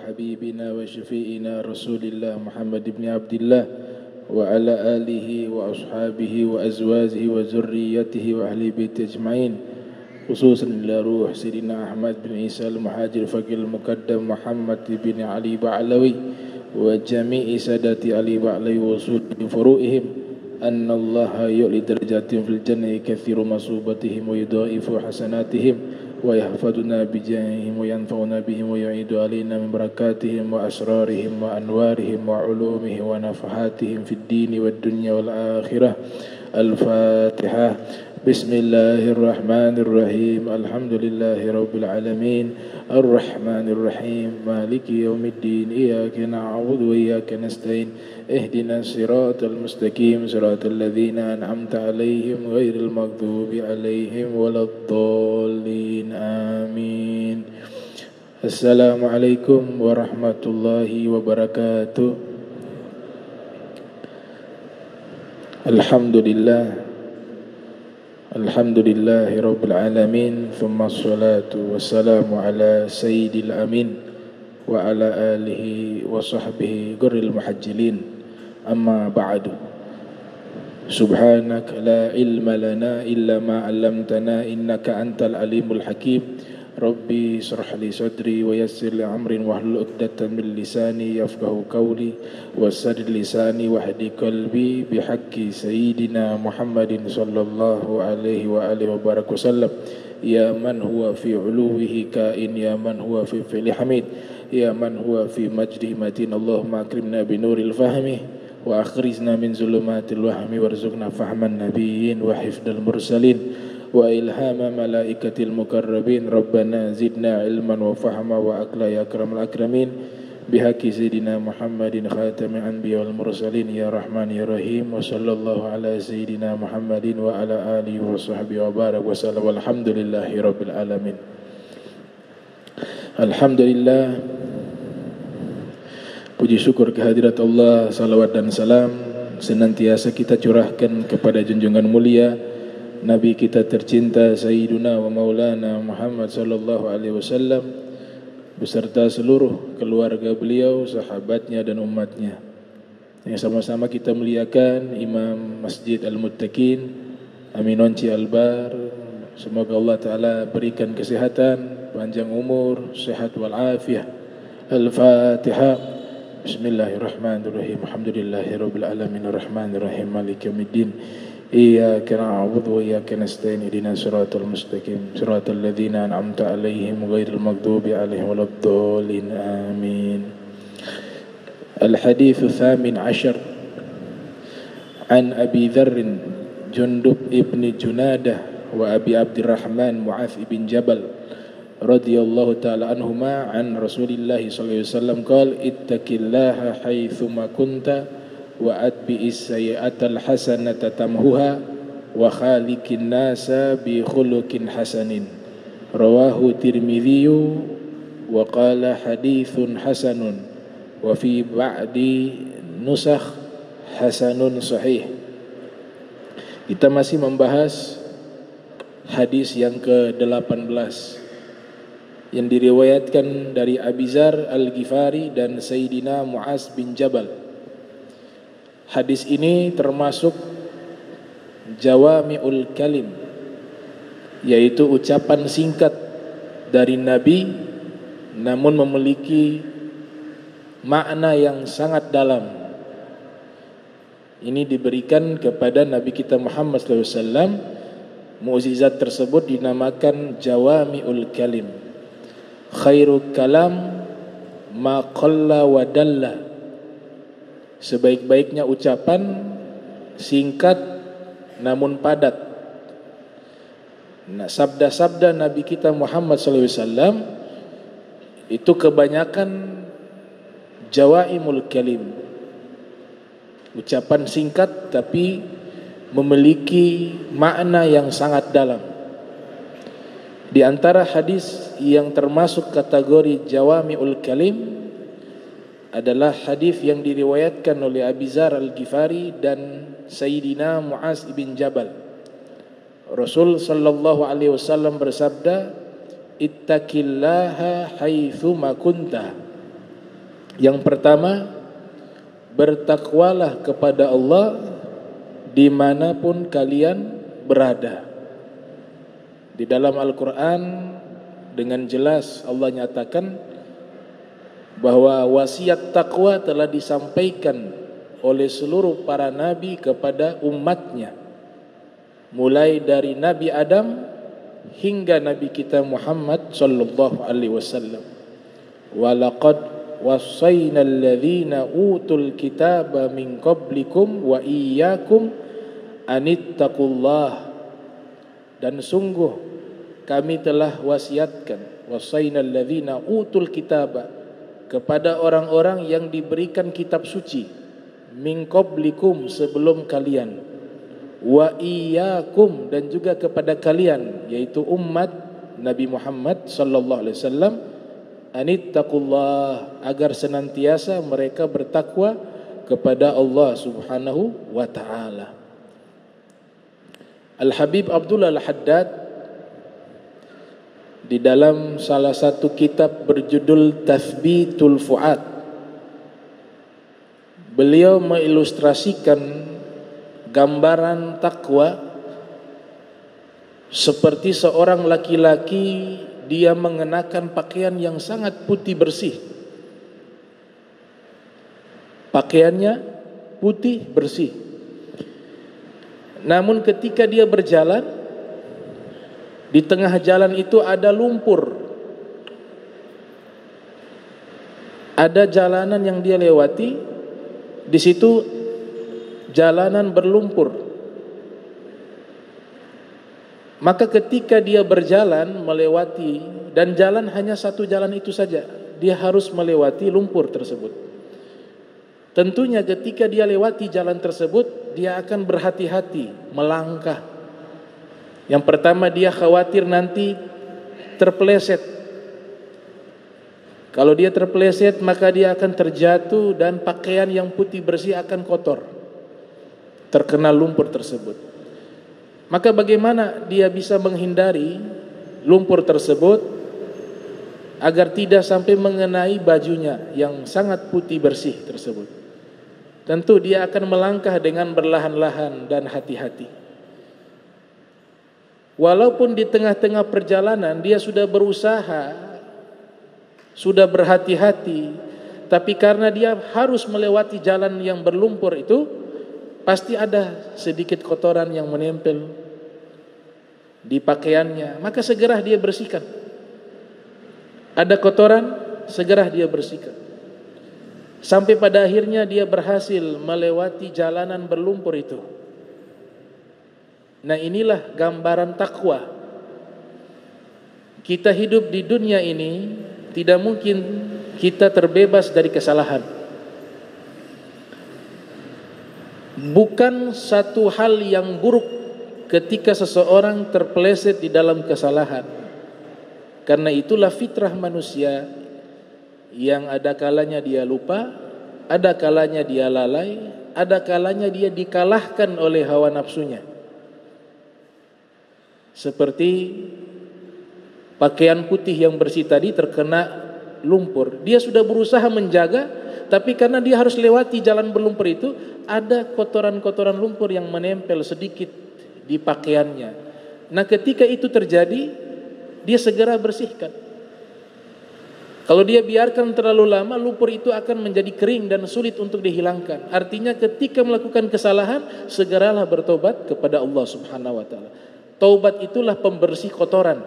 وحبيبنا وشفيئنا رسول الله محمد بن عبد الله وعلى آله وأصحابه وأزواجه وذريته وأهل بيته أجمعين، خصوصا إلى روح سيدنا أحمد بن عيسى المهاجر فقيه المقدم محمد بن علي بعلوي وجميع سادات علي بعلوي وصول فروئهم أن الله يعلي درجاتهم في الجنة يكثر مصوبتهم ويضاعف حسناتهم ويحفظنا بجاههم وينفعنا بهم ويعيد علينا من بركاتهم وأسرارهم وأنوارهم وعلومهم ونفحاتهم في الدين والدنيا والآخرة. الفاتحة. بسم الله الرحمن الرحيم. الحمد لله رب العالمين الرحمن الرحيم مالك يوم الدين إياك نعبد وإياك نستعين اهدنا الصراط المستقيم صراط الذين أنعمت عليهم غير المغضوب عليهم ولا الضالين آمين. السلام عليكم ورحمة الله وبركاته. Alhamdulillahi Rabbil Alamin. Thumma salatu wassalamu ala sayyidil amin wa ala alihi wa sahbihi gurril muhajjilin. Amma ba'du. Subhanaka la ilma lana illa ma 'allamtana innaka antal alimul hakim. Rabbi shrah li sadri wa yassir li amri wahlul 'uqdatam min lisani yafqahu qawli wasadid lisani wahdi qalbi bihaqqi sayyidina Muhammadin sallallahu alaihi wa alihi wa barak wasallam. Ya man huwa fi 'uluwihi kain, ya man huwa fi fi'li hamid, ya man huwa fi majdi matin. Allahumma akrimna bi nuril fahmi wa akhrijna min zulumatil wahmi warzuqna fahman nabiyyin wa hifdal mursalin wa ilhama malaikatil mukarrabin. Rabbana zidna ilman wa fahma wa akla ya akramul akramin bihaqi sayyidina Muhammadin khatamil anbiya wal mursalin ya rahman ya rahim. Wa sallallahu ala sayyidina Muhammadin wa ala alihi wa sahbihi wa barak wa sallam. Walhamdulillahi rabbil alamin. Alhamdulillah, puji syukur kehadirat Allah, salawat dan salam senantiasa kita curahkan kepada junjungan mulia Nabi kita tercinta Sayyiduna wa Maulana Muhammad sallallahu alaihi wasallam beserta seluruh keluarga beliau, sahabatnya dan umatnya. Yang sama-sama kita muliakan Imam Masjid Al-Muttaqin Aminonci Albar. Semoga Allah Ta'ala berikan kesehatan, panjang umur, sehat wal-afiyah. Al-Fatihah. Bismillahirrahmanirrahim. Alhamdulillahirabbil alamin arrahmanir rahim maliki yaumiddin. Iyyaka na'budu wa iyyaka nasta'in ihdinas siratal mustaqim siratal ladzina an'amta 'alaihim ghairil maghdubi 'alaihim waladdallin amin. Al-hadits ats-tsamin 'ashar an Abi Dzarr Jundub ibn Junadah wa Abi Abdurrahman Mu'adz bin Jabal radhiyallahu ta'ala anhuma an Rasulillah sallallahu alaihi wasallam qala ittaqillaha haitsu ma kunta wa atbi'is sayyi'atal hasanata tamhuha wa khaliqin nasa bi khuluqin hasanin. Rawahu Tirmidzi wa qala haditsun hasanun wa fi ba'di nusakh hasanun sahih. Kita masih membahas hadis yang ke-18 yang diriwayatkan dari Abi Dzar Al-Ghifari dan Sayyidina Mu'adz bin Jabal. Hadis ini termasuk jawami'ul kalim, yaitu ucapan singkat dari Nabi namun memiliki makna yang sangat dalam. Ini diberikan kepada Nabi kita Muhammad SAW. Mukjizat tersebut dinamakan jawami'ul kalim. Khairu kalam ma qalla wa dalla. Sebaik-baiknya ucapan singkat namun padat. Nah, sabda-sabda Nabi kita Muhammad SAW itu kebanyakan jawaimul kalim, ucapan singkat tapi memiliki makna yang sangat dalam. Di antara hadis yang termasuk kategori jawamiul kalim adalah hadis yang diriwayatkan oleh Abi Dzar Al-Ghifari dan Sayyidina Mu'adz bin Jabal. Rasul sallallahu alaihi wasallam bersabda, "Ittaqillaha haitsu ma kunta." Yang pertama, bertakwalah kepada Allah dimanapun kalian berada. Di dalam Al-Quran dengan jelas Allah nyatakan bahwa wasiat takwa telah disampaikan oleh seluruh para nabi kepada umatnya, mulai dari Nabi Adam hingga Nabi kita Muhammad sallallahu alaihi wasallam. Walaqad wassayna alladhina utul kitaba min qablikum wa iyyakum anittaqullah. Dan sungguh kami telah wasiatkan, wassayna alladhina utul kitaba, kepada orang-orang yang diberikan kitab suci, min qablikum, sebelum kalian, wa iyyakum, dan juga kepada kalian, yaitu umat Nabi Muhammad sallallahu alaihi wasallam, anittaqullah, agar senantiasa mereka bertakwa kepada Allah Subhanahu wa taala. Al-Habib Abdullah Al-Haddad di dalam salah satu kitab berjudul Tathbitul Fuad, beliau mengilustrasikan gambaran takwa seperti seorang laki-laki, dia mengenakan pakaian yang sangat putih bersih. Pakaiannya putih bersih. Namun ketika dia berjalan, di tengah jalan itu ada lumpur. Ada jalanan yang dia lewati, di situ jalanan berlumpur. Maka ketika dia berjalan melewati, dan jalan hanya satu jalan itu saja, dia harus melewati lumpur tersebut. Tentunya ketika dia lewati jalan tersebut, dia akan berhati-hati melangkah. Yang pertama, dia khawatir nanti terpeleset. Kalau dia terpeleset, maka dia akan terjatuh dan pakaian yang putih bersih akan kotor, terkena lumpur tersebut. Maka bagaimana dia bisa menghindari lumpur tersebut agar tidak sampai mengenai bajunya yang sangat putih bersih tersebut? Tentu dia akan melangkah dengan berlahan-lahan dan hati-hati. Walaupun di tengah-tengah perjalanan dia sudah berusaha, sudah berhati-hati, tapi karena dia harus melewati jalan yang berlumpur itu, pasti ada sedikit kotoran yang menempel di pakaiannya, maka segera dia bersihkan. Ada kotoran, segera dia bersihkan. Sampai pada akhirnya dia berhasil melewati jalanan berlumpur itu. Nah, inilah gambaran takwa. Kita hidup di dunia ini, tidak mungkin kita terbebas dari kesalahan. Bukan satu hal yang buruk ketika seseorang terpeleset di dalam kesalahan. Karena itulah fitrah manusia, yang ada kalanya dia lupa, ada kalanya dia lalai, ada kalanya dia dikalahkan oleh hawa nafsunya. Seperti pakaian putih yang bersih tadi terkena lumpur. Dia sudah berusaha menjaga, tapi karena dia harus lewati jalan berlumpur itu, ada kotoran-kotoran lumpur yang menempel sedikit di pakaiannya. Nah, ketika itu terjadi, dia segera bersihkan. Kalau dia biarkan terlalu lama, lumpur itu akan menjadi kering dan sulit untuk dihilangkan. Artinya ketika melakukan kesalahan, segeralah bertobat kepada Allah Subhanahu wa taala. Taubat itulah pembersih kotoran.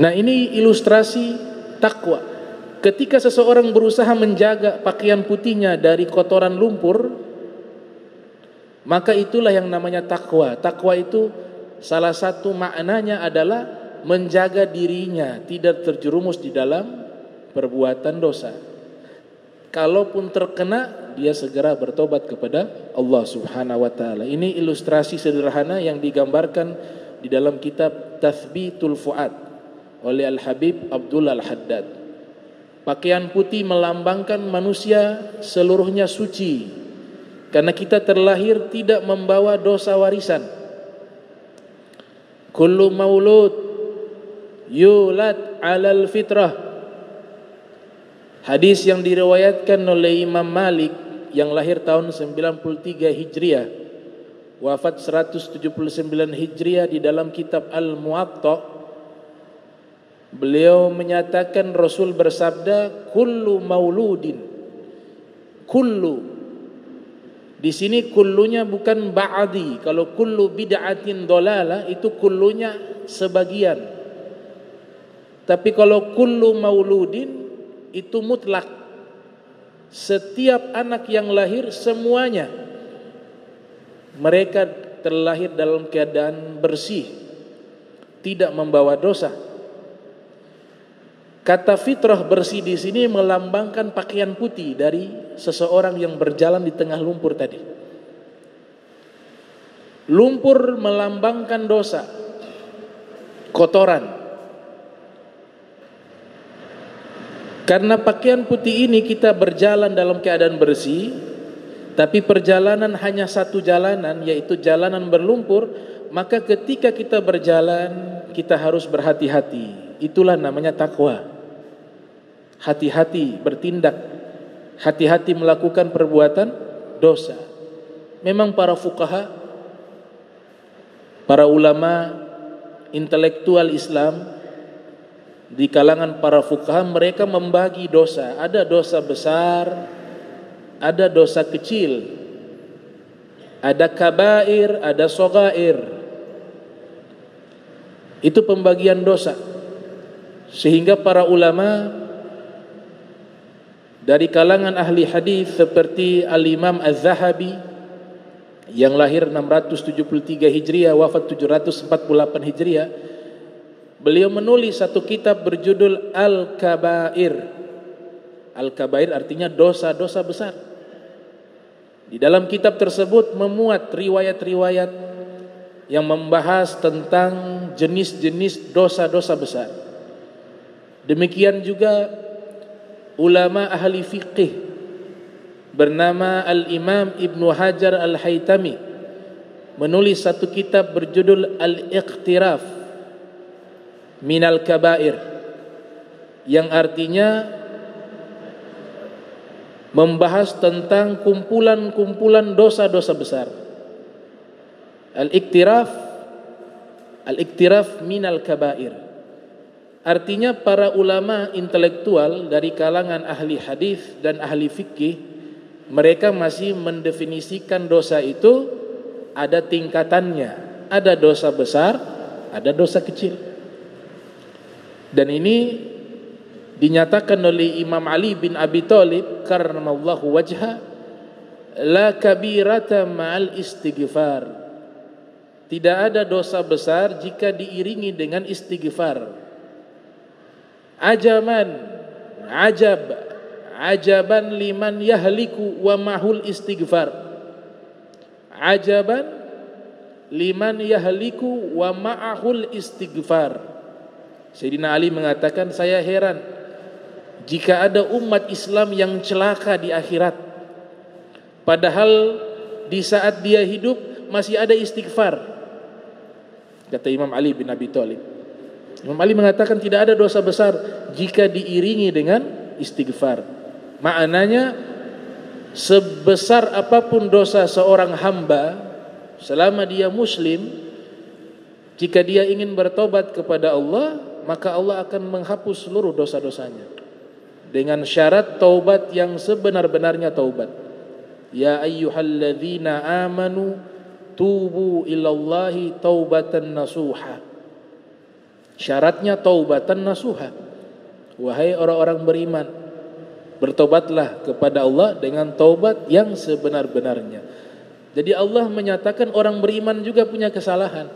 Nah, ini ilustrasi takwa. Ketika seseorang berusaha menjaga pakaian putihnya dari kotoran lumpur, maka itulah yang namanya takwa. Takwa itu salah satu maknanya adalah menjaga dirinya tidak terjerumus di dalam perbuatan dosa. Kalaupun terkena, dia segera bertobat kepada Allah Subhanahu wa taala. Ini ilustrasi sederhana yang digambarkan di dalam kitab Tathbitul Fuad oleh Al-Habib Abdullah Al-Haddad. Pakaian putih melambangkan manusia seluruhnya suci, karena kita terlahir tidak membawa dosa warisan. Kullu maulud yulad 'alal fitrah. Hadis yang diriwayatkan oleh Imam Malik yang lahir tahun 93 Hijriah, wafat 179 Hijriah, di dalam kitab Al-Muwatta. Beliau menyatakan Rasul bersabda, kullu mauludin, kullu di sini kullunya bukan ba'di. Kalau kullu bid'atin dolalah itu kullunya sebagian. Tapi kalau kullu mauludin itu mutlak. Setiap anak yang lahir semuanya mereka terlahir dalam keadaan bersih, tidak membawa dosa. Kata fitrah bersih di sini melambangkan pakaian putih dari seseorang yang berjalan di tengah lumpur tadi. Lumpur melambangkan dosa, kotoran. Karena pakaian putih ini kita berjalan dalam keadaan bersih, tapi perjalanan hanya satu jalanan, yaitu jalanan berlumpur, maka ketika kita berjalan kita harus berhati-hati. Itulah namanya takwa. Hati-hati bertindak, hati-hati melakukan perbuatan dosa. Memang para fuqaha, para ulama intelektual Islam, di kalangan para fuqaha mereka membagi dosa. Ada dosa besar, ada dosa kecil, ada kabair, ada sogair. Itu pembagian dosa. Sehingga para ulama dari kalangan ahli hadis seperti Al-Imam Az-Zahabi yang lahir 673 Hijriah, wafat 748 Hijriah, beliau menulis satu kitab berjudul Al-Kabair. Al-Kabair artinya dosa-dosa besar. Di dalam kitab tersebut memuat riwayat-riwayat yang membahas tentang jenis-jenis dosa-dosa besar. Demikian juga ulama ahli fiqih bernama Al-Imam Ibnu Hajar Al-Haytami menulis satu kitab berjudul Al-Iqtiraf Minal Kabair, yang artinya membahas tentang kumpulan-kumpulan dosa-dosa besar. Al-Iqtiraf Minal Kabair. Artinya para ulama intelektual dari kalangan ahli hadis dan ahli fikih, mereka masih mendefinisikan dosa itu ada tingkatannya. Ada dosa besar, ada dosa kecil. Dan ini dinyatakan oleh Imam Ali bin Abi Thalib karramallahu wajha, la kabirata ma'al istighfar. Tidak ada dosa besar jika diiringi dengan istighfar. Ajaban liman yahliku wa mahul istighfar. Ajaban liman yahliku wa ma'ahul istighfar. Sayyidina Ali mengatakan, saya heran jika ada umat Islam yang celaka di akhirat, padahal di saat dia hidup masih ada istighfar. Kata Imam Ali bin Abi Thalib. Imam Ali mengatakan tidak ada dosa besar jika diiringi dengan istighfar. Maknanya sebesar apapun dosa seorang hamba, selama dia muslim, jika dia ingin bertobat kepada Allah, maka Allah akan menghapus seluruh dosa-dosanya dengan syarat taubat yang sebenar-benarnya taubat. Ya ayyuhalladzina amanu tubu ilallahi taubatan nasuha. Syaratnya taubatan nasuha. Wahai orang-orang beriman, bertobatlah kepada Allah dengan taubat yang sebenar-benarnya. Jadi Allah menyatakan orang beriman juga punya kesalahan.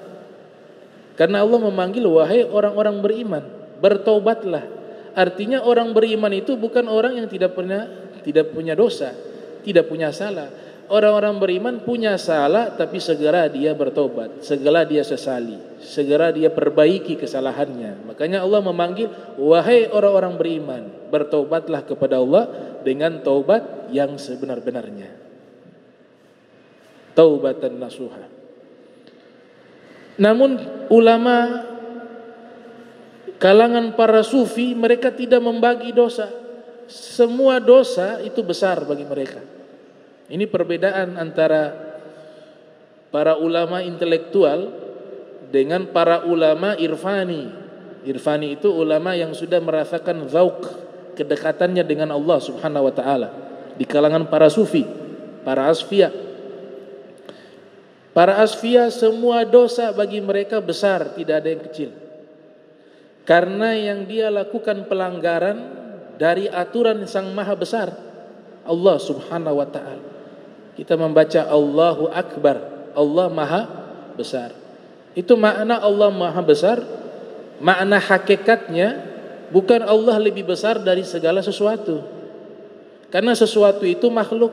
Karena Allah memanggil wahai orang-orang beriman, bertobatlah. Artinya orang beriman itu bukan orang yang tidak punya dosa, tidak punya salah. Orang-orang beriman punya salah, tapi segera dia bertobat, segera dia sesali, segera dia perbaiki kesalahannya. Makanya Allah memanggil wahai orang-orang beriman, bertobatlah kepada Allah dengan taubat yang sebenar-benarnya. Taubatan nasuha. Namun ulama Kalangan para sufi mereka tidak membagi dosa. Semua dosa itu besar bagi mereka. Ini perbedaan antara para ulama intelektual dengan para ulama irfani. Irfani itu ulama yang sudah merasakan zauq, kedekatannya dengan Allah Subhanahu wa taala. Di kalangan para sufi, para asfiya. Para asfiya semua dosa bagi mereka besar, tidak ada yang kecil. Karena yang dia lakukan pelanggaran dari aturan Sang Maha Besar, Allah Subhanahu wa taala. Kita membaca Allahu Akbar, Allah Maha Besar. Itu makna Allah Maha Besar. Makna hakikatnya bukan Allah lebih besar dari segala sesuatu. Karena sesuatu itu makhluk.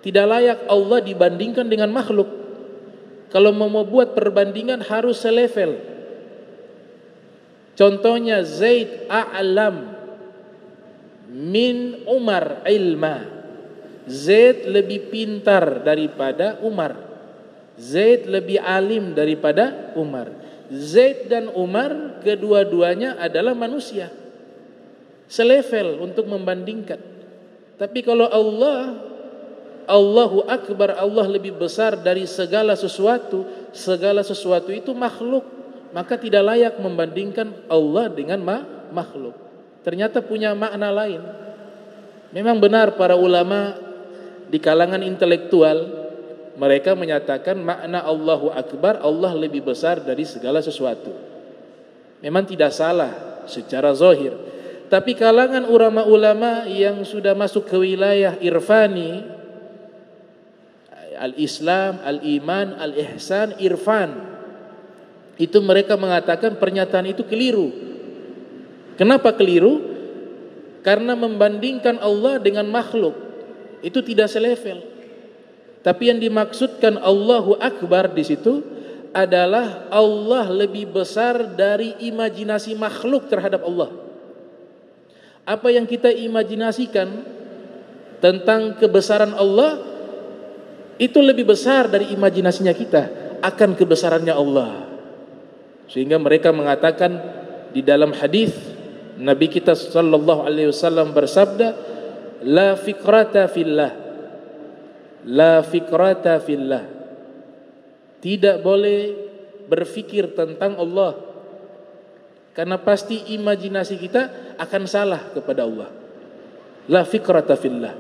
Tidak layak Allah dibandingkan dengan makhluk. Kalau mau buat perbandingan harus selevel. Contohnya Zaid a'lam min Umar ilma. Zaid lebih pintar daripada Umar. Zaid lebih alim daripada Umar. Zaid dan Umar kedua-duanya adalah manusia. Selevel untuk membandingkan. Tapi kalau Allah, Allahu Akbar, Allah lebih besar dari segala sesuatu. Segala sesuatu itu makhluk. Maka tidak layak membandingkan Allah dengan makhluk. Ternyata punya makna lain. Memang benar para ulama di kalangan intelektual mereka menyatakan makna Allahu Akbar, Allah lebih besar dari segala sesuatu. Memang tidak salah secara zahir. Tapi kalangan ulama-ulama yang sudah masuk ke wilayah irfani, al-Islam, al-Iman, al-Ihsan, irfan, itu mereka mengatakan pernyataan itu keliru. Kenapa keliru? Karena membandingkan Allah dengan makhluk itu tidak selevel. Tapi yang dimaksudkan Allahu Akbar di situ adalah Allah lebih besar dari imajinasi makhluk terhadap Allah. Apa yang kita imajinasikan tentang kebesaran Allah itu lebih besar dari imajinasinya kita akan kebesarannya Allah. Sehingga mereka mengatakan di dalam hadis Nabi kita sallallahu alaihi wasallam bersabda, la fikrata fillah. La fikrata fillah. Tidak boleh berfikir tentang Allah, karena pasti imajinasi kita akan salah kepada Allah. La fikrata fillah.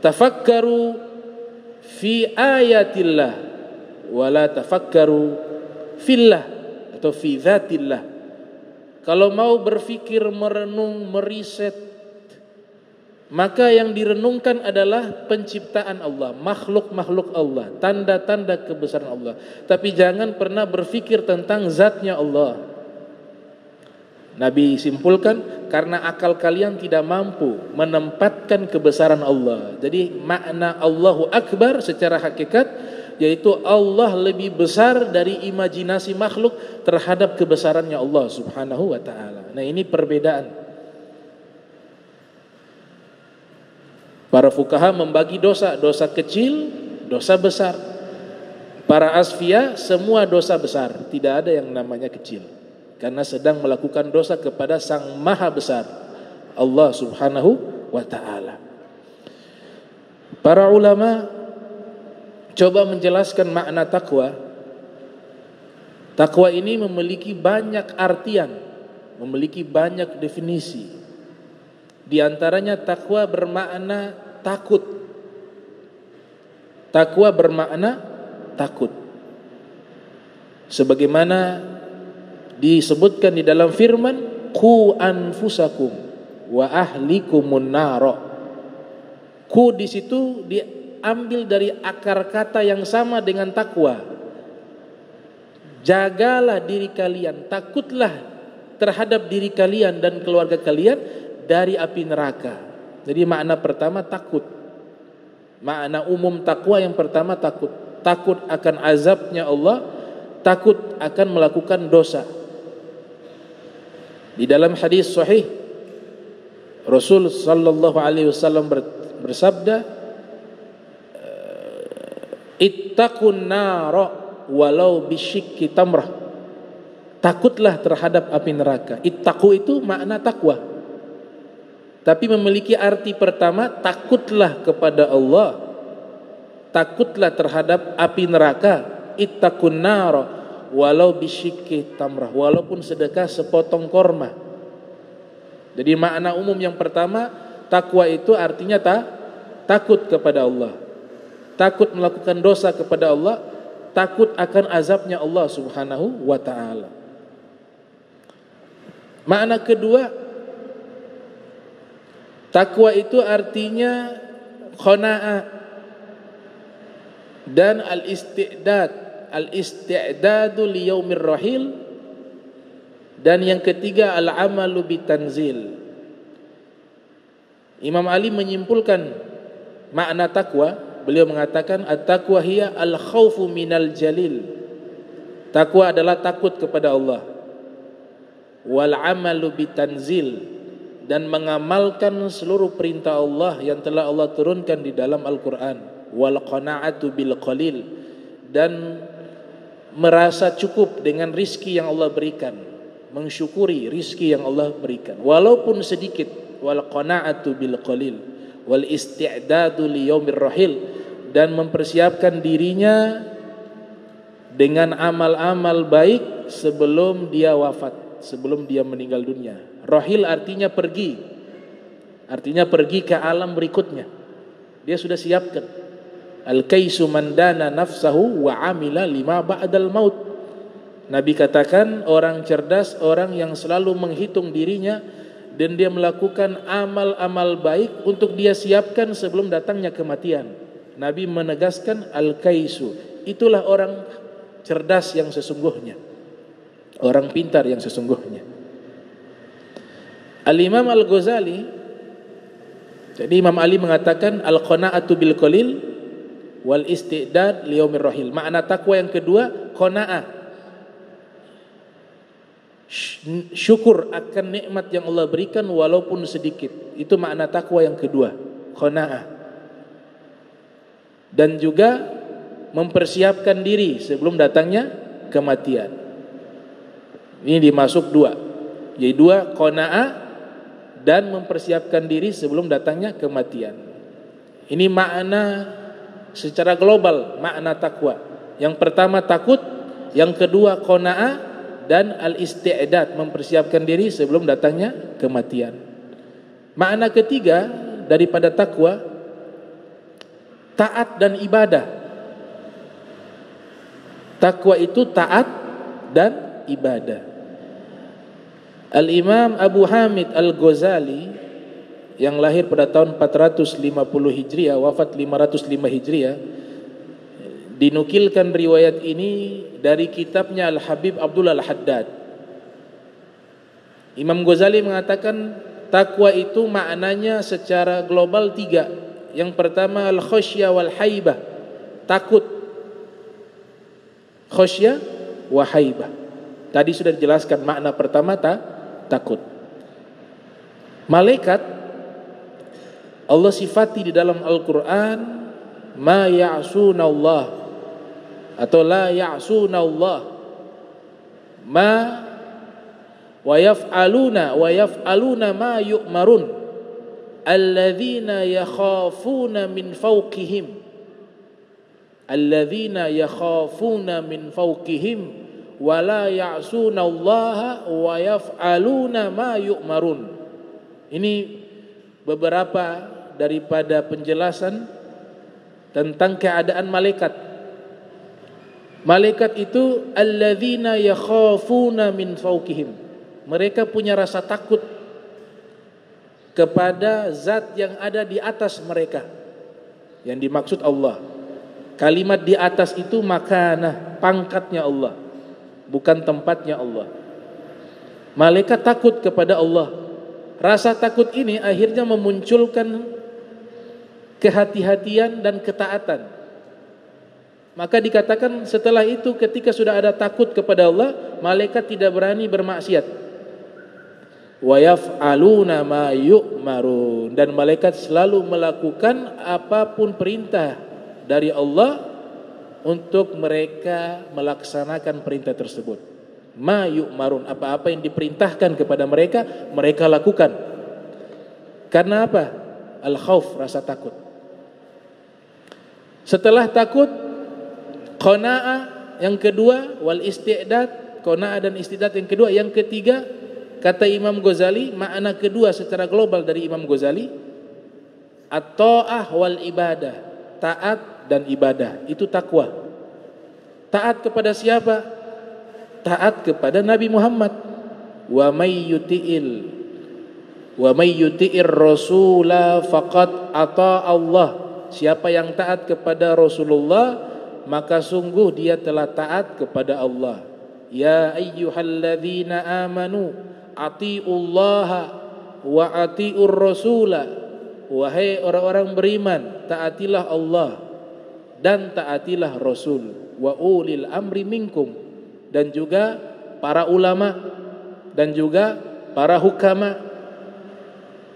Tafakkaru fi ayatillah wa la tafakkaru fillah atau fi dzatillah. Kalau mau berfikir, merenung, meriset, maka yang direnungkan adalah penciptaan Allah, makhluk-makhluk Allah, tanda-tanda kebesaran Allah. Tapi jangan pernah berfikir tentang zatnya Allah. Nabi simpulkan, karena akal kalian tidak mampu menempatkan kebesaran Allah. Jadi makna Allahu Akbar secara hakikat, yaitu Allah lebih besar dari imajinasi makhluk terhadap kebesarannya Allah Subhanahu wa ta'ala. Nah, ini perbedaan. Para fuqaha membagi dosa, dosa kecil, dosa besar. Para asfiya semua dosa besar, tidak ada yang namanya kecil. Karena sedang melakukan dosa kepada Sang Maha Besar, Allah Subhanahu wa ta'ala. Para ulama coba menjelaskan makna takwa. Takwa ini memiliki banyak artian, memiliki banyak definisi. Di antaranya takwa bermakna takut. Takwa bermakna takut. Sebagaimana disebutkan di dalam firman, qu anfusakum wa ahlikumun naro. Qu di situ diambil dari akar kata yang sama dengan takwa. Jagalah diri kalian, takutlah terhadap diri kalian dan keluarga kalian dari api neraka. Jadi makna pertama takut. Makna umum takwa yang pertama takut. Takut akan azabnya Allah, takut akan melakukan dosa. Di dalam hadis sahih Rasul sallallahu alaihi wasallam bersabda, ittaqun nara walau bisyikki tamrah. takutlah terhadap api neraka. Ittaqu itu makna takwa, tapi memiliki arti pertama, takutlah kepada Allah, takutlah terhadap api neraka. Ittaqun nar walau bisyikki tamrah, walaupun sedekah sepotong korma. Jadi makna umum yang pertama, takwa itu artinya takut kepada Allah, takut melakukan dosa kepada Allah, takut akan azabnya Allah Subhanahu wa ta'ala. Makna kedua, takwa itu artinya qanaah dan al-isti'dadu li yaumir rahil, dan yang ketiga al-amalu bitanzil. Imam Ali menyimpulkan makna takwa, beliau mengatakan at-taqwa hiya al-khaufu minal jalil. Takwa adalah takut kepada Allah. Wal amalu bitanzil, dan mengamalkan seluruh perintah Allah yang telah Allah turunkan di dalam Al-Qur'an. Wal qana'atu bil qalil, dan merasa cukup dengan rizki yang Allah berikan, mensyukuri rizki yang Allah berikan walaupun sedikit. Wal qana'atu bil qalil wal isti'dadu li yaumir rahil, dan mempersiapkan dirinya dengan amal-amal baik sebelum dia wafat, sebelum dia meninggal dunia. Rahil artinya pergi ke alam berikutnya. Dia sudah siapkan. Al-kaisu man dana nafsahu wa amila lima ba'dal maut. Nabi katakan, orang cerdas orang yang selalu menghitung dirinya dan dia melakukan amal-amal baik untuk dia siapkan sebelum datangnya kematian. Nabi menegaskan al-kaisu, itulah orang cerdas yang sesungguhnya, orang pintar yang sesungguhnya. Al-Imam Al-Ghazali, jadi Imam Ali mengatakan al-qana'atu bil qalil wal istidad li yaumir rahil. Makna takwa yang kedua qanaah, syukur akan nikmat yang Allah berikan walaupun sedikit. Itu makna takwa yang kedua, qanaah. Dan juga mempersiapkan diri sebelum datangnya kematian. Ini dimasuk dua, yaitu dua, qanaah dan mempersiapkan diri sebelum datangnya kematian. Ini makna secara global makna takwa. Yang pertama takut, yang kedua qanaah, dan al-isti'dad, mempersiapkan diri sebelum datangnya kematian. Makna ketiga daripada takwa, taat dan ibadah. Takwa itu taat dan ibadah. Al-Imam Abu Hamid Al-Ghazali yang lahir pada tahun 450 Hijriah, wafat 505 Hijriah, dinukilkan riwayat ini dari kitabnya Al-Habib Abdullah Al-Haddad. Imam Ghazali mengatakan takwa itu maknanya secara global tiga. Yang pertama al-khasyah wal haibah, takut. Khasyah wa haibah. Tadi sudah dijelaskan makna pertama takut. Malaikat Allah sifati di dalam Al-Qur'an ma ya'suna Allah atau la ya'suna Allah ma wa yaf'aluna ma yu'marun alladzina yakhafuna min fawqihim wa la ya'suna Allah wa yaf'aluna ma yu'marun. Ini beberapa daripada penjelasan tentang keadaan malaikat. Malaikat itu alladzina yakhafuna min fawqihim. Mereka punya rasa takut kepada zat yang ada di atas mereka. Yang dimaksud Allah. Kalimat di atas itu makanah, pangkatnya Allah, bukan tempatnya Allah. Malaikat takut kepada Allah. Rasa takut ini akhirnya memunculkan kehati-hatian dan ketaatan. Maka dikatakan setelah itu ketika sudah ada takut kepada Allah, malaikat tidak berani bermaksiat. Wa yaf'aluna ma yu'marun, dan malaikat selalu melakukan apapun perintah dari Allah untuk mereka melaksanakan perintah tersebut. ma yu'marun, apa-apa yang diperintahkan kepada mereka, mereka lakukan. Karena apa? Al-khauf, rasa takut. Setelah takut, qanaa'ah yang kedua, wal isti'dad, qanaa'ah dan isti'dad yang kedua. Yang ketiga, kata Imam Ghazali, makna kedua secara global dari Imam Ghazali, at-ta'ah wal ibadah, taat dan ibadah, itu takwa. Taat kepada siapa? Taat kepada Nabi Muhammad. Wa may yuti'ir rasula faqad ata Allah. Siapa yang taat kepada Rasulullah, maka sungguh dia telah taat kepada Allah. Ya ayyuhalladzina amanu atiullaha wa atiur rasula. Wahai orang-orang beriman, taatilah Allah dan taatilah Rasul. Wa ulil amri minkum, dan juga para ulama dan juga para hukama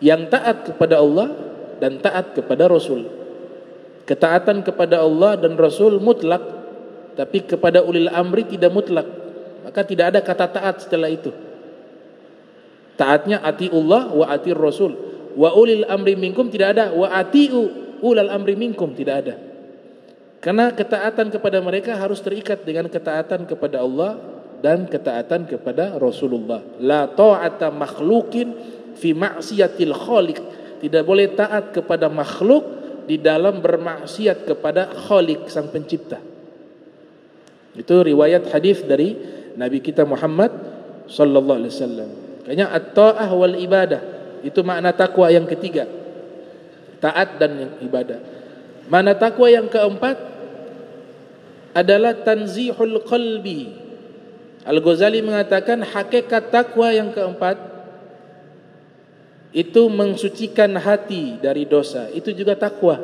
yang taat kepada Allah dan taat kepada Rasul. Ketaatan kepada Allah dan Rasul mutlak, tapi kepada ulil amri tidak mutlak. Maka tidak ada kata taat setelah itu. Taatnya atiullah wa atir Rasul. Wa ulil amri minkum tidak ada. Wa atiu ulal amri minkum tidak ada. Karena ketaatan kepada mereka harus terikat dengan ketaatan kepada Allah dan ketaatan kepada Rasulullah. La ta'ata makhlukin fi ma'siyatil khaliq. Tidak boleh taat kepada makhluk di dalam bermaksiat kepada Khaliq, sang pencipta. Itu riwayat hadis dari Nabi kita Muhammad sallallahu alaihi wasallam. Kayaknya at-ta'ah wal ibadah, itu makna takwa yang ketiga. Taat dan ibadah. Makna takwa yang keempat adalah tanzihul qalbi. Al-Ghazali mengatakan hakikat takwa yang keempat itu mensucikan hati dari dosa. Itu juga takwa.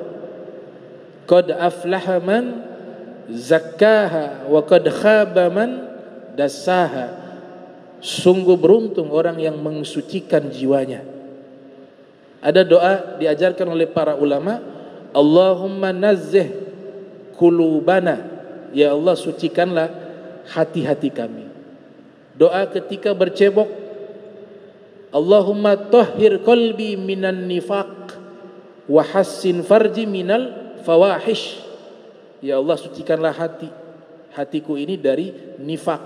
Qad aflaha man zakkaha wa qad khaba man dassaha. Sungguh beruntung orang yang mensucikan jiwanya. Ada doa diajarkan oleh para ulama, Allahumma nazzih qulubana, ya Allah sucikanlah hati-hati kami. Doa ketika bercebok, Allahumma tahhir qalbi minan nifaq wa hassin farji minal fawahish. Ya Allah sucikanlah hatiku ini dari nifak,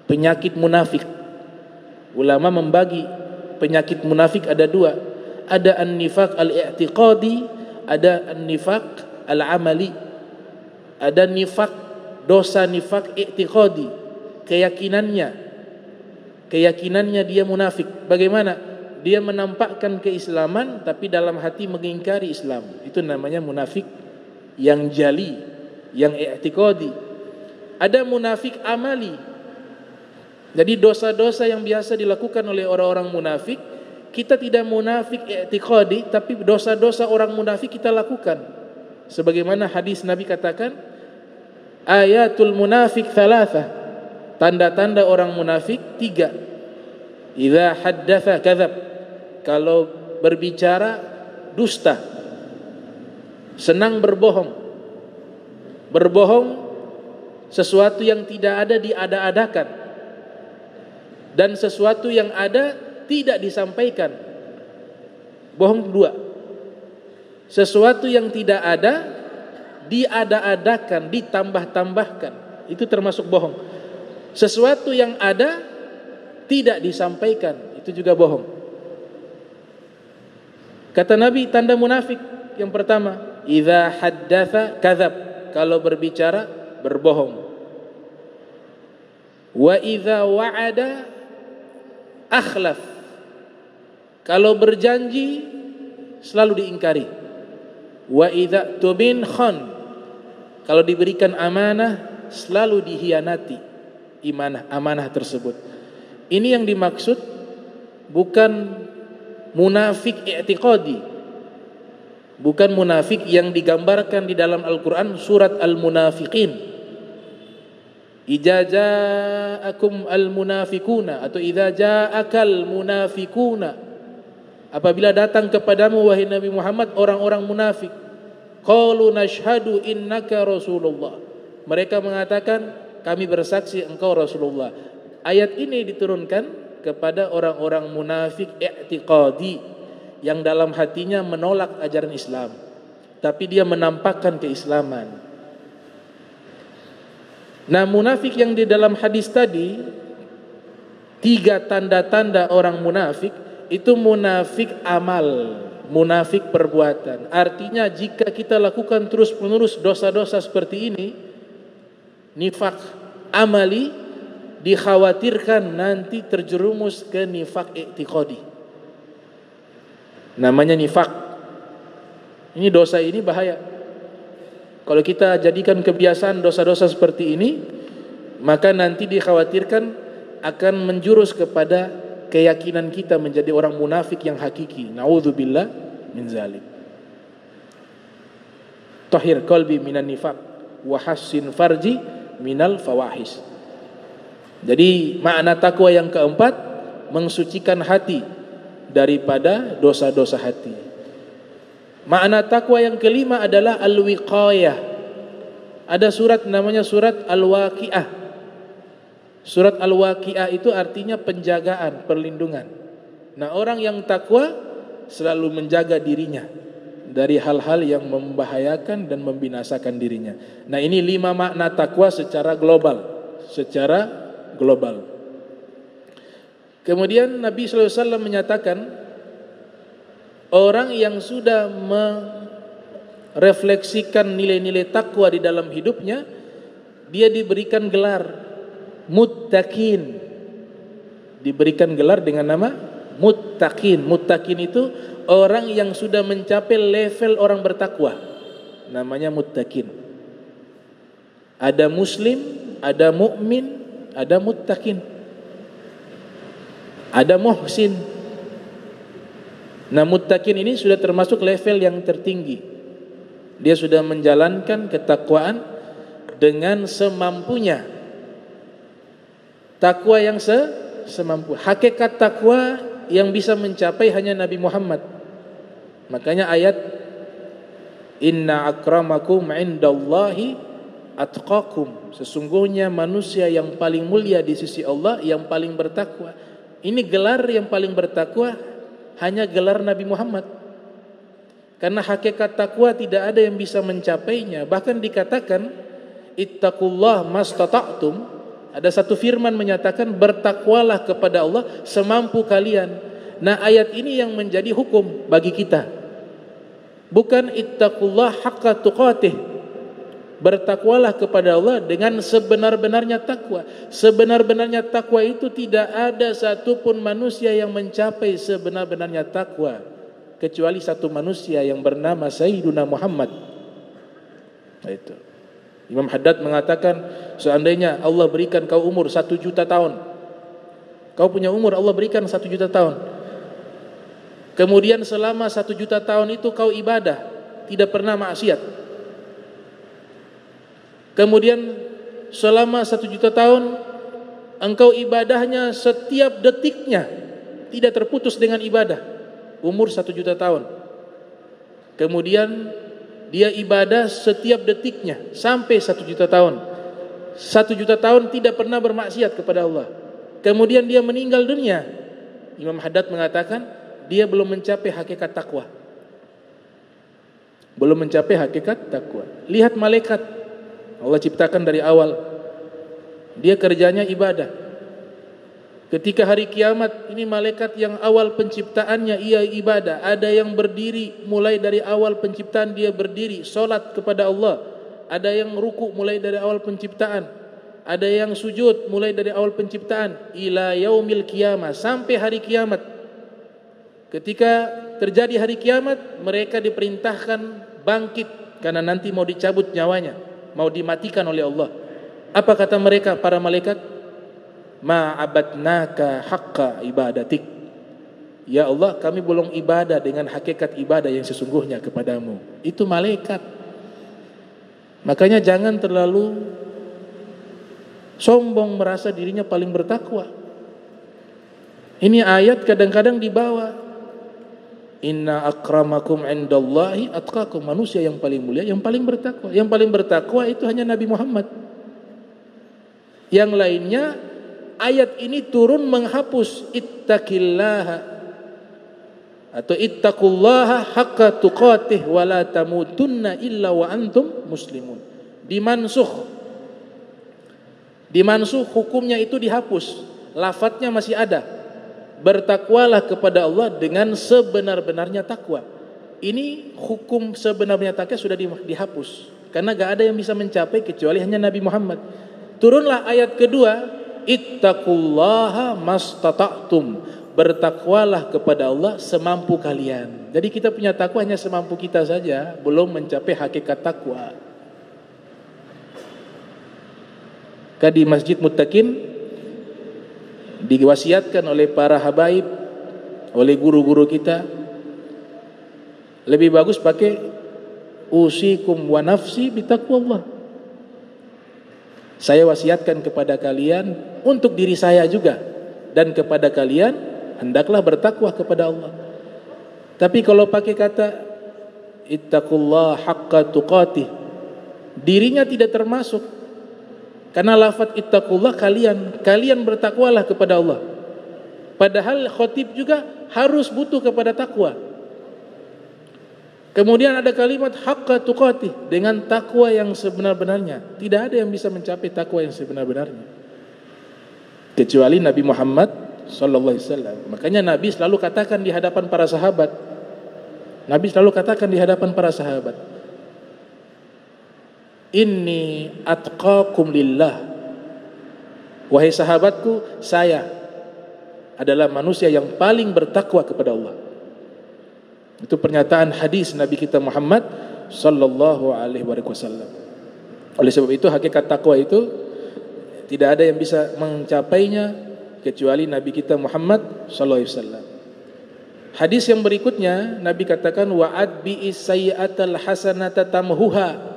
penyakit munafik. Ulama membagi penyakit munafik ada dua. Ada an-nifaq al-i'tiqadi, ada an-nifaq al-amali. Ada nifak, dosa nifak i'tiqadi, keyakinannya dia munafik. Bagaimana? Dia menampakkan keislaman tapi dalam hati mengingkari Islam. Itu namanya munafik yang jali, yang i'tiqadi. Ada munafik amali. Jadi dosa-dosa yang biasa dilakukan oleh orang-orang munafik, kita tidak munafik i'tiqadi, tapi dosa-dosa orang munafik kita lakukan. Sebagaimana hadis Nabi katakan, ayatul munafik thalathah. Tanda-tanda orang munafik 3. Idza haddatsa kadzab. Kalau berbicara dusta. Senang berbohong. Berbohong sesuatu yang tidak ada diada-adakan. Dan sesuatu yang ada tidak disampaikan. Bohong 2. Sesuatu yang tidak ada diada-adakan, ditambah-tambahkan. Itu termasuk bohong. Sesuatu yang ada tidak disampaikan, itu juga bohong. Kata Nabi, tanda munafik yang pertama, idza haddatsa kadzab. Kalau berbicara berbohong. Wa idza wa'ada akhlaf. Kalau berjanji selalu diingkari. Wa idza tubin khan. Kalau diberikan amanah selalu dihianati amanah tersebut. Ini yang dimaksud bukan munafik i'tiqadi, bukan munafik yang digambarkan di dalam Al-Quran surat Al-Munafiqin. Idza ja'akum al-munafiquna, atau idza ja'akal munafiquna, apabila datang kepadamu wahai Nabi Muhammad orang-orang munafik, qalu nashhadu innaka Rasulullah. Mereka mengatakan, kami bersaksi engkau Rasulullah. Ayat ini diturunkan kepada orang-orang munafik i'tiqadi yang dalam hatinya menolak ajaran Islam, tapi dia menampakkan keislaman. Nah, munafik yang di dalam hadis tadi, 3 tanda-tanda orang munafik itu munafik amal, munafik perbuatan. Artinya jika kita lakukan terus-menerus dosa-dosa seperti ini, nifak amali, dikhawatirkan nanti terjerumus ke nifak i'tiqadi. Namanya nifak. Ini dosa ini bahaya. Kalau kita jadikan kebiasaan dosa-dosa seperti ini, maka nanti dikhawatirkan akan menjurus kepada keyakinan kita menjadi orang munafik yang hakiki. Na'udzubillah min zalik. Tahhir qalbi minan nifaq wa hassin farji minal fawahish. Jadi makna takwa yang keempat, mensucikan hati daripada dosa-dosa hati. Makna takwa yang kelima adalah al-wiqayah. Ada surat namanya surat Al-Waqiah. Surat Al-Waqiah itu artinya penjagaan, perlindungan. Nah, orang yang takwa selalu menjaga dirinya dari hal-hal yang membahayakan dan membinasakan dirinya. Nah, ini 5 makna takwa secara global. Kemudian Nabi SAW menyatakan, orang yang sudah merefleksikan nilai-nilai takwa di dalam hidupnya, dia diberikan gelar muttaqin. Diberikan gelar dengan nama muttaqin. Muttaqin itu orang yang sudah mencapai level orang bertakwa. Namanya muttaqin. Ada muslim, ada mukmin, ada muttaqin. Ada muhsin. Nah, muttaqin ini sudah termasuk level yang tertinggi. Dia sudah menjalankan ketakwaan dengan semampunya. Takwa yang semampu. Hakikat takwa yang bisa mencapai hanya Nabi Muhammad. Makanya ayat inna akramakum indallahi atqakum. Sesungguhnya manusia yang paling mulia di sisi Allah yang paling bertakwa. Ini gelar yang paling bertakwa hanya gelar Nabi Muhammad. Karena hakikat takwa tidak ada yang bisa mencapainya. Bahkan dikatakan ittaqullah mastata'tum. Ada satu firman menyatakan bertakwalah kepada Allah semampu kalian. Nah, ayat ini yang menjadi hukum bagi kita. Bukan ittaqullah haqqa tuqatih. Bertakwalah kepada Allah dengan sebenar-benarnya takwa. Sebenar-benarnya takwa itu tidak ada satupun manusia yang mencapai sebenar-benarnya takwa kecuali satu manusia yang bernama Sayyiduna Muhammad. Nah, itu Imam Haddad mengatakan, seandainya Allah berikan kau umur 1 juta tahun, kau punya umur Allah berikan 1 juta tahun, kemudian selama 1 juta tahun itu kau ibadah, tidak pernah maksiat, kemudian selama 1 juta tahun engkau ibadahnya setiap detiknya, tidak terputus dengan ibadah, umur 1 juta tahun. Kemudian dia ibadah setiap detiknya sampai 1 juta tahun. 1 juta tahun tidak pernah bermaksiat kepada Allah. Kemudian dia meninggal dunia. Imam Haddad mengatakan dia belum mencapai hakikat takwa. Belum mencapai hakikat takwa. Lihat malaikat Allah ciptakan dari awal. Dia kerjanya ibadah. Ketika hari kiamat, ini malaikat yang awal penciptaannya ia ibadah. Ada yang berdiri mulai dari awal penciptaan dia berdiri, solat kepada Allah. Ada yang ruku mulai dari awal penciptaan. Ada yang sujud mulai dari awal penciptaan. Ila yaumil kiamah, sampai hari kiamat. Ketika terjadi hari kiamat, mereka diperintahkan bangkit karena nanti mau dicabut nyawanya, mau dimatikan oleh Allah. Apa kata mereka para malaikat? Ma'abadnaka haqqa ibadatik. Ya Allah, kami belum ibadah dengan hakikat ibadah yang sesungguhnya kepadamu. Itu malaikat. Makanya jangan terlalu sombong merasa dirinya paling bertakwa. Ini ayat kadang-kadang dibawa, inna akramakum indallahi atqakum. Manusia yang paling mulia, yang paling bertakwa. Yang paling bertakwa itu hanya Nabi Muhammad. Yang lainnya ayat ini turun menghapus ittaqillaha atau ittaqullaha haqqa tuqatih wa la tamutunna illa wa antum muslimun. Dimansuh hukumnya itu dihapus, lafadznya masih ada. Bertakwalah kepada Allah dengan sebenar-benarnya takwa. Ini hukum sebenarnya takwa sudah dihapus, karena gak ada yang bisa mencapai kecuali hanya Nabi Muhammad. Turunlah ayat kedua, ittaqullaha mastata'tum, bertakwalah kepada Allah semampu kalian. Jadi kita punya takwa hanya semampu kita saja, belum mencapai hakikat takwa. Di Masjid Muttaqin diwasiatkan oleh para habaib, oleh guru-guru kita, lebih bagus pakai usikum wa nafsi bitaqwallah. Saya wasiatkan kepada kalian untuk diri saya juga, dan kepada kalian hendaklah bertakwa kepada Allah. Tapi kalau pakai kata ittaqullah haqqa tuqatih, dirinya tidak termasuk, karena lafaz ittaqullah kalian bertakwalah kepada Allah. Padahal khatib juga harus butuh kepada takwa. Kemudian ada kalimat haqqa tuqatih, dengan takwa yang sebenar-benarnya. Tidak ada yang bisa mencapai takwa yang sebenar-benarnya kecuali Nabi Muhammad sallallahu alaihi wasallam. Makanya Nabi selalu katakan di hadapan para sahabat. Inni atqakum lillah. Wahai sahabatku, saya adalah manusia yang paling bertakwa kepada Allah. Itu pernyataan hadis Nabi kita Muhammad sallallahu alaihi wasallam. Oleh sebab itu hakikat takwa itu tidak ada yang bisa mencapainya kecuali Nabi kita Muhammad sallallahu alaihi wasallam. Hadis yang berikutnya Nabi katakan wa'ad bi'is sayyi'atal hasanata tamhuha.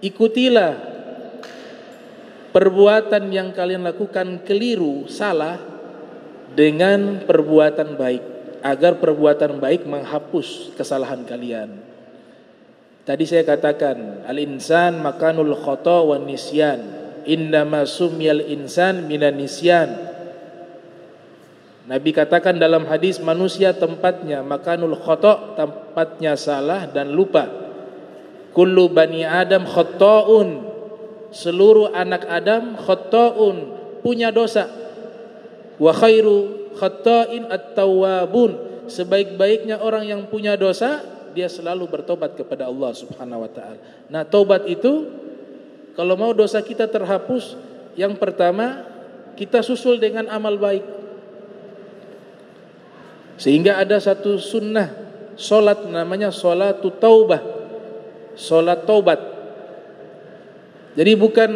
Ikutilah perbuatan yang kalian lakukan keliru, salah, dengan perbuatan baik, agar perbuatan baik menghapus kesalahan kalian. Tadi saya katakan al-insan makanul khata' wan nisyan, innama sumyal insan minan nisyan. Nabi katakan dalam hadis, manusia tempatnya makanul khata', tempatnya salah dan lupa. Kullu bani Adam khata'un, seluruh anak Adam khata'un, punya dosa. Wa khairu khata'in at-tawwabun, sebaik-baiknya orang yang punya dosa, dia selalu bertobat kepada Allah Subhanahu wa taala. Nah, tobat itu kalau mau dosa kita terhapus, yang pertama kita susul dengan amal baik. Sehingga ada satu sunnah solat namanya solatu taubah, solat taubat. Jadi bukan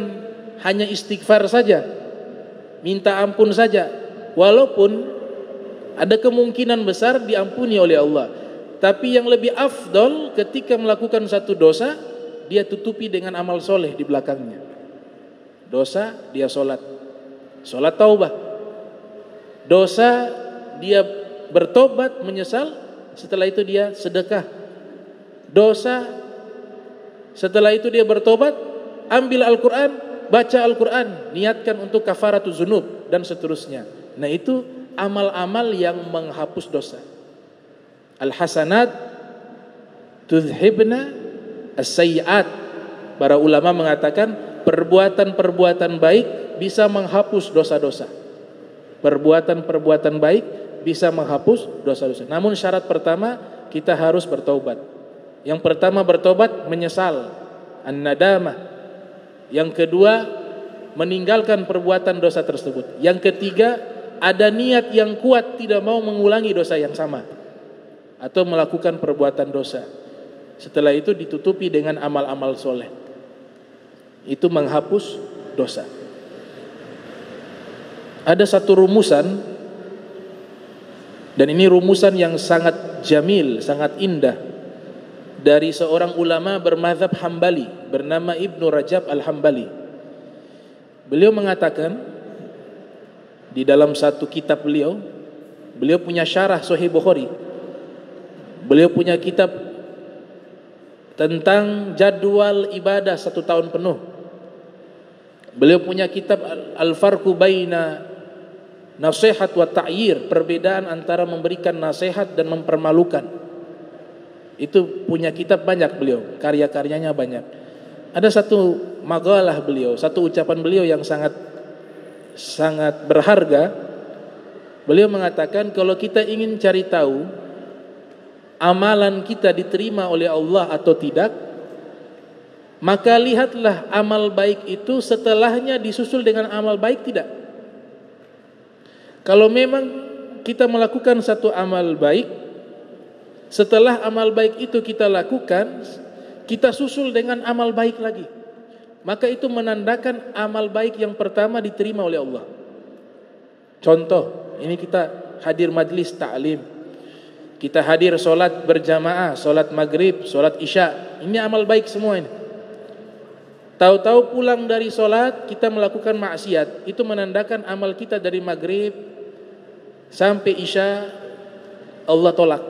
hanya istighfar saja, minta ampun saja, walaupun ada kemungkinan besar diampuni oleh Allah. Tapi yang lebih afdol ketika melakukan satu dosa, dia tutupi dengan amal soleh di belakangnya. Dosa, dia solat taubat. Dosa, dia bertobat, menyesal. Setelah itu dia sedekah. Dosa, setelah itu dia bertobat, ambil Al-Quran, baca Al-Quran, niatkan untuk kafaratuz dzunub dan seterusnya. Nah, itu amal-amal yang menghapus dosa. Al-hasanat tudhibna as-sayyi'at. Para ulama mengatakan perbuatan-perbuatan baik bisa menghapus dosa-dosa. Perbuatan-perbuatan baik bisa menghapus dosa-dosa. Namun syarat pertama, kita harus bertaubat. Yang pertama bertobat, menyesal, an-nadamah. Yang kedua, meninggalkan perbuatan dosa tersebut. Yang ketiga, ada niat yang kuat tidak mau mengulangi dosa yang sama atau melakukan perbuatan dosa. Setelah itu ditutupi dengan amal-amal soleh. Itu menghapus dosa. Ada satu rumusan, dan ini rumusan yang sangat jamil, sangat indah, dari seorang ulama bermadzhab Hambali bernama Ibnu Rajab Al-Hambali. Beliau mengatakan di dalam satu kitab beliau punya syarah Sahih Bukhari. Beliau punya kitab tentang jadwal ibadah 1 tahun penuh. Beliau punya kitab Al-Farqu Baina Nasihat wa Ta'yir, perbedaan antara memberikan nasihat dan mempermalukan. Itu punya kitab banyak beliau, karya-karyanya banyak. Ada satu maqalah beliau, satu ucapan beliau yang sangat berharga. Beliau mengatakan, kalau kita ingin cari tahu amalan kita diterima oleh Allah atau tidak, maka lihatlah amal baik itu setelahnya disusul dengan amal baik tidak. Kalau memang kita melakukan satu amal baik, setelah amal baik itu kita lakukan, kita susul dengan amal baik lagi, maka itu menandakan amal baik yang pertama diterima oleh Allah. Contoh, ini kita hadir majlis ta'lim, kita hadir solat berjamaah, solat maghrib, solat isya, ini amal baik semua ini. Tahu-tahu pulang dari solat kita melakukan maksiat, itu menandakan amal kita dari maghrib sampai isya Allah tolak,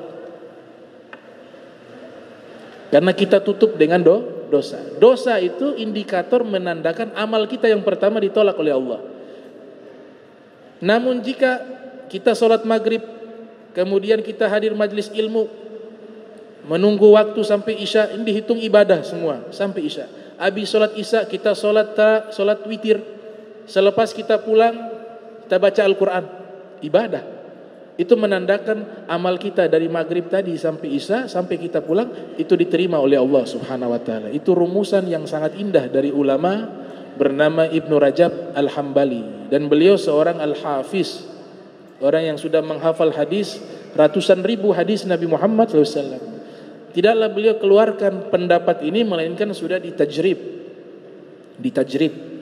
karena kita tutup dengan dosa. Dosa itu indikator menandakan amal kita yang pertama ditolak oleh Allah. Namun jika kita sholat maghrib, kemudian kita hadir majlis ilmu, menunggu waktu sampai isya, ini dihitung ibadah semua sampai isya. Habis sholat isya kita sholat witir, selepas kita pulang kita baca Al-Quran, ibadah. Itu menandakan amal kita dari maghrib tadi sampai isya, sampai kita pulang, itu diterima oleh Allah subhanahu wa ta'ala. Itu rumusan yang sangat indah dari ulama bernama Ibnu Rajab Al-Hambali. Dan beliau seorang al-hafiz, orang yang sudah menghafal hadis, ratusan ribu hadis Nabi Muhammad SAW. Tidaklah beliau keluarkan pendapat ini, melainkan sudah ditajrib,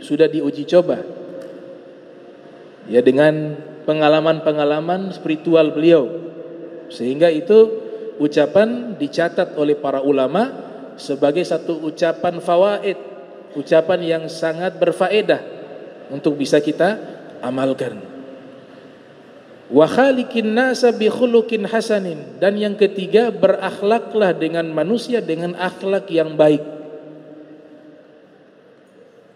sudah diuji coba, ya, dengan pengalaman-pengalaman spiritual beliau, sehingga itu ucapan dicatat oleh para ulama sebagai satu ucapan fawaid, ucapan yang sangat berfaedah untuk bisa kita amalkan. Wa khaliqin nasa bi khuluqin hasanin, dan yang ketiga, berakhlaklah dengan manusia dengan akhlak yang baik.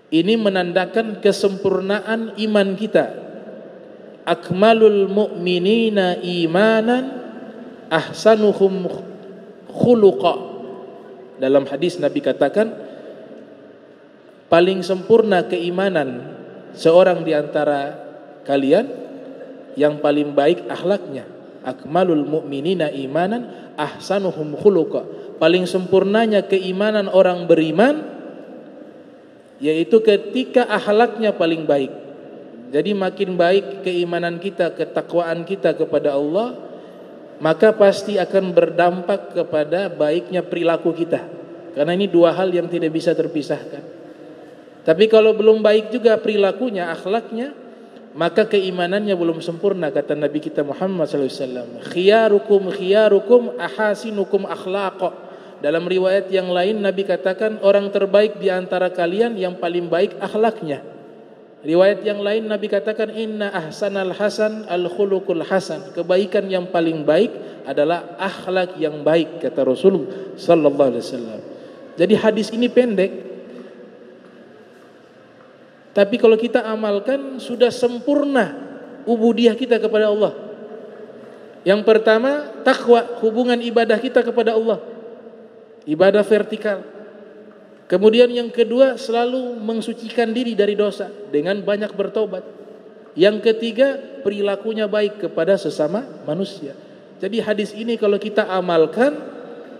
Ini menandakan kesempurnaan iman kita. Akmalul mu'minina imanan ahsanuhum khuluqa. Dalam hadis Nabi katakan, paling sempurna keimanan seorang di antara kalian yang paling baik akhlaknya. Akmalul mu'minina imanan ahsanuhum khuluqa. Paling sempurnanya keimanan orang beriman yaitu ketika akhlaknya paling baik. Jadi makin baik keimanan kita, ketakwaan kita kepada Allah, maka pasti akan berdampak kepada baiknya perilaku kita. Karena ini dua hal yang tidak bisa terpisahkan. Tapi kalau belum baik juga perilakunya, akhlaknya, maka keimanannya belum sempurna, kata Nabi kita Muhammad SAW. Khiyarukum ahasinukum akhlaqa. Dalam riwayat yang lain Nabi katakan, orang terbaik di antara kalian yang paling baik akhlaknya. Riwayat yang lain Nabi katakan, inna ahsanal hasan al khuluqul hasan. Kebaikan yang paling baik adalah akhlak yang baik, kata Rasulullah sallallahu alaihi wasallam. Jadi hadis ini pendek, tapi kalau kita amalkan sudah sempurna ubudiyah kita kepada Allah. Yang pertama, takwa, hubungan ibadah kita kepada Allah, ibadah vertikal. Kemudian yang kedua, selalu mensucikan diri dari dosa dengan banyak bertobat. Yang ketiga, perilakunya baik kepada sesama manusia. Jadi hadis ini kalau kita amalkan,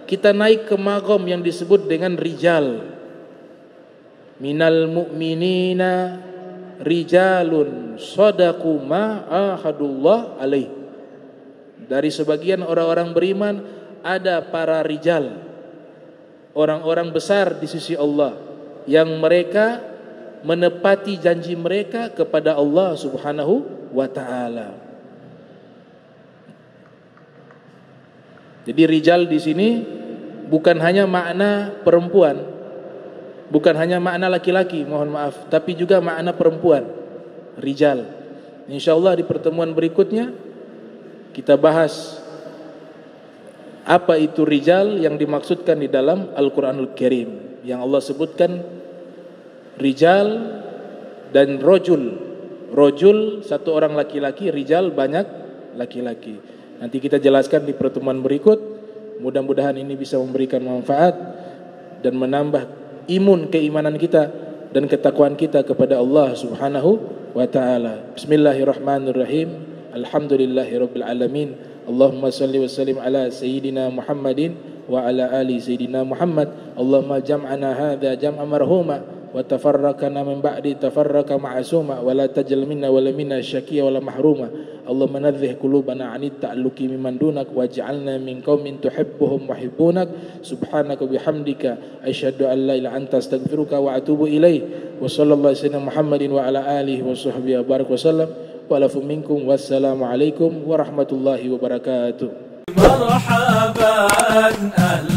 kita naik ke maqam yang disebut dengan rijal. Minal mu'minina rijalun sadaqu ma ahadullah alaih. Dari sebagian orang-orang beriman ada para rijal, orang-orang besar di sisi Allah yang mereka menepati janji mereka kepada Allah Subhanahu wa taala. Jadi rijal di sini bukan hanya makna perempuan, bukan hanya makna laki-laki, mohon maaf, tapi juga makna perempuan. Rijal. Insyaallah di pertemuan berikutnya kita bahas apa itu rijal yang dimaksudkan di dalam Al-Quranul Karim, yang Allah sebutkan rijal dan rojul satu orang laki-laki, rijal banyak laki-laki. Nanti kita jelaskan di pertemuan berikut. Mudah-mudahan ini bisa memberikan manfaat dan menambah keimanan kita dan ketakwaan kita kepada Allah Subhanahu wa taala. Bismillahirrahmanirrahim. Alhamdulillahirabbil alamin. Allahumma salli wa sallim ala sayyidina Muhammadin wa ala ali sayyidina Muhammad. Allahumma jam'ana hadza jam'a marhuma wa tafarraqana min ba'di tafarraqa ma'suma wa la tajal minna wa la minna syaqiyya wa la mahruma. Allahumma nadhih qulubana 'anit ta'alluqi mimman dunak waj'alna min qaumin tuhibbuhum wa yuhibbunak. Subhanaka bihamdika asyhadu an la ilaha illa anta astaghfiruka wa atubu ilaik. Wa sallallahu alaihi wasallam Muhammadin wa ala alihi wa sahbihi wa barik wasallam. Wa lafu minkum wassalamu alaikum warahmatullahi wabarakatuh. Marhaban ahlan